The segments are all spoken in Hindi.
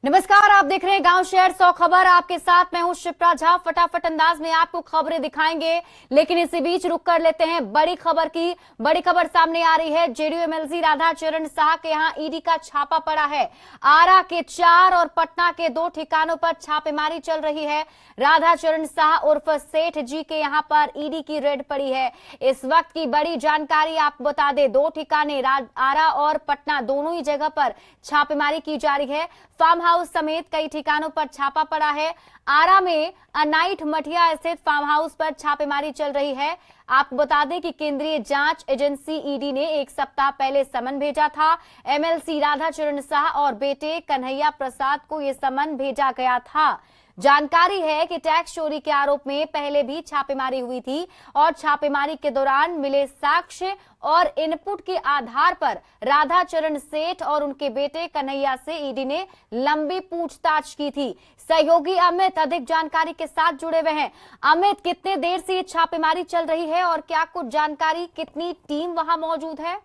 नमस्कार, आप देख रहे हैं गांव शहर 100 खबर। आपके साथ मैं हूं शिप्रा झा। फटाफट अंदाज में आपको खबरें दिखाएंगे, लेकिन इसी बीच रुक कर लेते हैं बड़ी खबर की। बड़ी खबर सामने आ रही है। जेडीयू एमएलसी राधा चरण शाह के यहां ईडी का छापा पड़ा है। आरा के 4 और पटना के 2 ठिकानों पर छापेमारी चल रही है। राधा चरण शाह उर्फ सेठ जी के यहां पर ईडी की रेड पड़ी है। इस वक्त की बड़ी जानकारी आपको बता दें, 2 ठिकाने आरा और पटना दोनों ही जगह पर छापेमारी की जा रही है। फार्म हाउस समेत कई ठिकानों पर छापा पड़ा है। आरा में अनाइट मठिया स्थित फार्म हाउस पर छापेमारी चल रही है। आपको बता दें कि केंद्रीय जांच एजेंसी ईडी ने 1 सप्ताह पहले समन भेजा था। एमएलसी राधा चरण शाह और बेटे कन्हैया प्रसाद को यह समन भेजा गया था। जानकारी है कि टैक्स चोरी के आरोप में पहले भी छापेमारी हुई थी और छापेमारी के दौरान मिले साक्ष्य और इनपुट के आधार पर राधा चरण सेठ और उनके बेटे कन्हैया से ईडी ने लंबी पूछताछ की थी। सहयोगी अमित अधिक जानकारी के साथ जुड़े हुए हैं। अमित, कितने देर से ये छापेमारी चल रही है और क्या कुछ जानकारी, कितनी टीम वहां मौजूद है?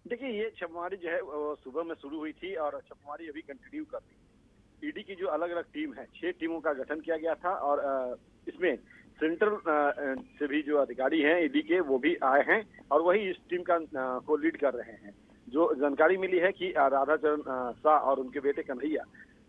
देखिए, ये छापेमारी जो है वो सुबह में शुरू हुई थी और छापेमारी अभी कंटिन्यू कर रही है। ईडी की जो अलग अलग टीम है, 6 टीमों का गठन किया गया था और इसमें सेंट्रल से भी जो अधिकारी हैं ईडी के, वो भी आए हैं और वही इस टीम का को लीड कर रहे हैं। जो जानकारी मिली है कि राधा चरण शाह और उनके बेटे कन्हैया,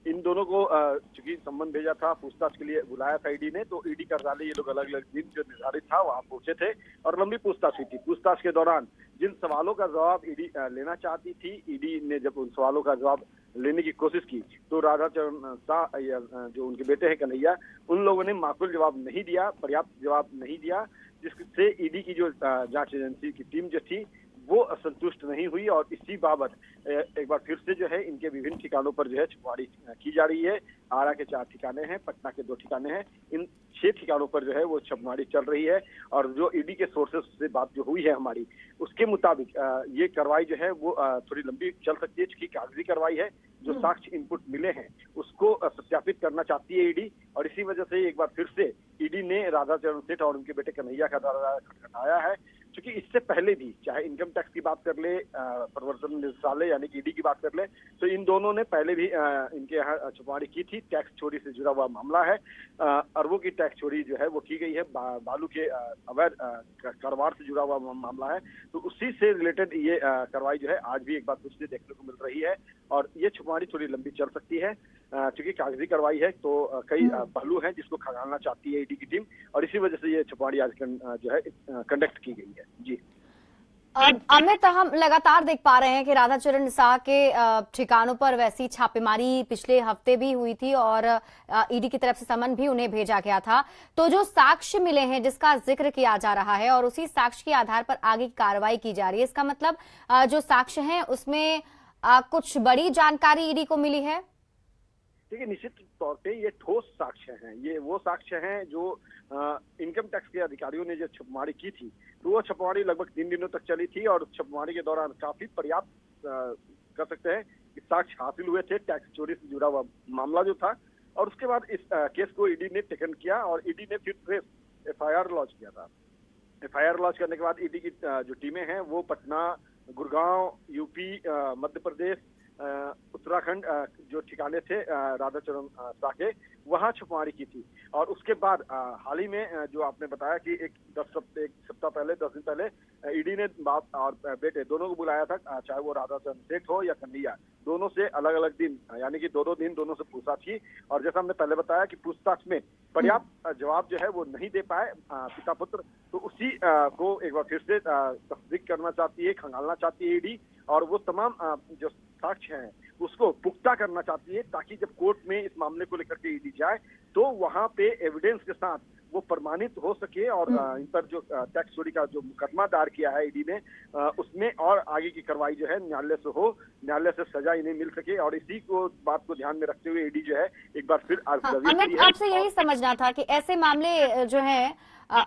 इन दोनों को चूंकि सम्मन भेजा था, पूछताछ के लिए बुलाया था ईडी ने, तो ईडी कार्यालय ये लोग अलग अलग दिन जो निर्धारित था वहां पहुंचे थे और लंबी पूछताछ हुई थी। पूछताछ के दौरान जिन सवालों का जवाब ईडी लेना चाहती थी, ईडी ने जब उन सवालों का जवाब लेने की कोशिश की तो राधा चरण शाह जो उनके बेटे हैं कन्हैया, उन लोगों ने माकूल जवाब नहीं दिया, पर्याप्त जवाब नहीं दिया, जिससे ईडी की जो जांच एजेंसी की टीम जो थी वो असंतुष्ट नहीं हुई और इसी बाबत एक बार फिर से जो है इनके विभिन्न ठिकानों पर जो है छापेमारी की जा रही है। आरा के 4 ठिकाने हैं, पटना के 2 ठिकाने हैं, इन 6 ठिकानों पर जो है वो छापेमारी चल रही है। और जो ईडी के सोर्सेस से बात जो हुई है हमारी, उसके मुताबिक ये कार्रवाई जो है वो थोड़ी लंबी चल सकती है, क्योंकि कागजी कार्रवाई है। जो साक्ष्य इनपुट मिले हैं उसको सत्यापित करना चाहती है ईडी और इसी वजह से एक बार फिर से ईडी ने राधा चरण सेठ और उनके बेटे कन्हैया का दरवाजा खटखटाया है। क्योंकि इससे पहले भी, चाहे इनकम टैक्स की बात कर ले, प्रवर्तन निदेशालय यानी कि ईडी की बात कर ले, तो इन दोनों ने पहले भी इनके यहाँ छापेमारी की थी। टैक्स चोरी से जुड़ा हुआ मामला है। अरबों की टैक्स चोरी जो है वो की गई है, बालू के अवैध कारोबार से जुड़ा हुआ मामला है। तो उसी से रिलेटेड ये कार्रवाई जो है आज भी एक बार फिर से देखने को मिल रही है और ये छापेमारी थोड़ी लंबी चल सकती है। क्योंकि कागजी कार्रवाई है तो कई पहलू हैं जिसको खंगालना चाहती है ईडी की टीम और इसी वजह से ये छापेमारी आज जो है कंडक्ट की गई है। जी अमित, हम लगातार देख पा रहे हैं कि राधा चरण शाह के ठिकानों पर वैसी छापेमारी पिछले हफ्ते भी हुई थी और ईडी की तरफ से समन भी उन्हें भेजा गया था। तो जो साक्ष्य मिले हैं जिसका जिक्र किया जा रहा है और उसी साक्ष्य के आधार पर आगे की कार्रवाई की जा रही है, इसका मतलब जो साक्ष्य हैं उसमें कुछ बड़ी जानकारी ईडी को मिली है? देखिए, निश्चित तौर पे ये ठोस साक्ष्य हैं। ये वो साक्ष्य हैं जो इनकम टैक्स के अधिकारियों ने जो छापेमारी की थी, तो वो छापेमारी लगभग 3 दिनों तक चली थी और छापेमारी के दौरान काफी पर्याप्त कर सकते हैं कि साक्ष्य हासिल हुए थे। टैक्स चोरी से जुड़ा हुआ मामला जो था और उसके बाद इस केस को ईडी ने टेकन किया और ईडी ने फिर एफआईआर लॉन्च किया था। एफआईआर लॉन्च करने के बाद ईडी की जो टीमें हैं वो पटना, गुड़गांव, यूपी, मध्य प्रदेश, उत्तराखंड जो ठिकाने थे राधा चरण शाह के, वहां छापेमारी की थी। और उसके बाद हाल ही में जो आपने बताया कि एक सप्ताह पहले, 10 दिन पहले ईडी ने बाप और बेटे दोनों को बुलाया था, चाहे वो राधा चरण सेठ हो या कन्हैया, दोनों से अलग अलग दिन यानी कि 2-2 दिन दोनों से पूछताछ की। और जैसा हमने पहले बताया कि पूछताछ में पर्याप्त जवाब जो है वो नहीं दे पाए पिता पुत्र, तो उसी को एक बार फिर से तस्दीक करना चाहती है, खंगालना चाहती है ईडी और वो तमाम जो साक्ष्य हैं उसको पुख्ता करना चाहती है, ताकि जब कोर्ट में इस मामले को लेकर के ईडी जाए तो वहां पे एविडेंस के साथ वो प्रमाणित हो सके और इन पर जो टैक्स चोरी का जो मुकदमा दायर किया है ईडी ने, उसमें और आगे की कार्रवाई जो है न्यायालय से हो, न्यायालय से सजा इन्हें मिल सके। और इसी को बात को ध्यान में रखते हुए ईडी जो है एक बार फिर अमित, आपसे यही समझना था कि ऐसे मामले जो है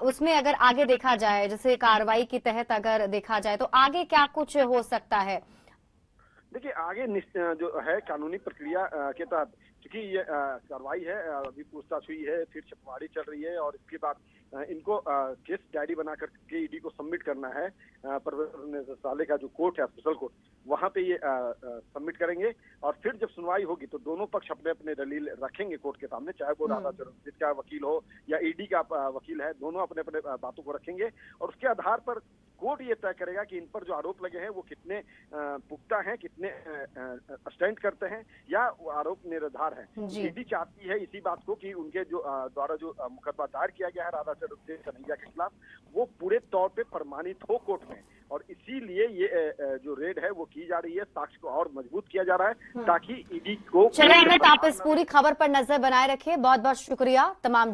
उसमें अगर आगे देखा जाए, जैसे कार्रवाई के तहत अगर देखा जाए तो आगे क्या कुछ हो सकता है? देखिए आगे जो है कानूनी प्रक्रिया के तहत, क्योंकि ये कार्रवाई है, अभी पूछताछ हुई है, फिर छापेमारी चल रही है और इसके बाद इनको केस डायरी बना करके ईडी को सबमिट करना है। प्रवर्तन निदेशालय का जो कोर्ट है, स्पेशल कोर्ट, वहां पे ये सबमिट करेंगे और फिर जब सुनवाई होगी तो दोनों पक्ष अपने अपने दलील रखेंगे कोर्ट के सामने, चाहे वो राधा चरणजीत का वकील हो या ईडी का वकील है, दोनों अपने अपने बातों को रखेंगे और उसके आधार पर कोर्ट ये तय करेगा कि इन पर जो आरोप लगे हैं वो कितने पुख्ता हैं, कितने स्टैंड करते हैं या वो आरोप निराधार है। ईडी चाहती है इसी बात को कि उनके जो द्वारा जो मुकदमा दायर किया गया है राधा चरण कन्हैया के खिलाफ, वो पूरे तौर पे प्रमाणित हो कोर्ट में, और इसीलिए ये जो रेड है वो की जा रही है, साक्ष्य को और मजबूत किया जा रहा है ताकि ईडी को। चलिए अमित, आप इस पूरी खबर पर नजर बनाए रखिए। बहुत बहुत शुक्रिया तमाम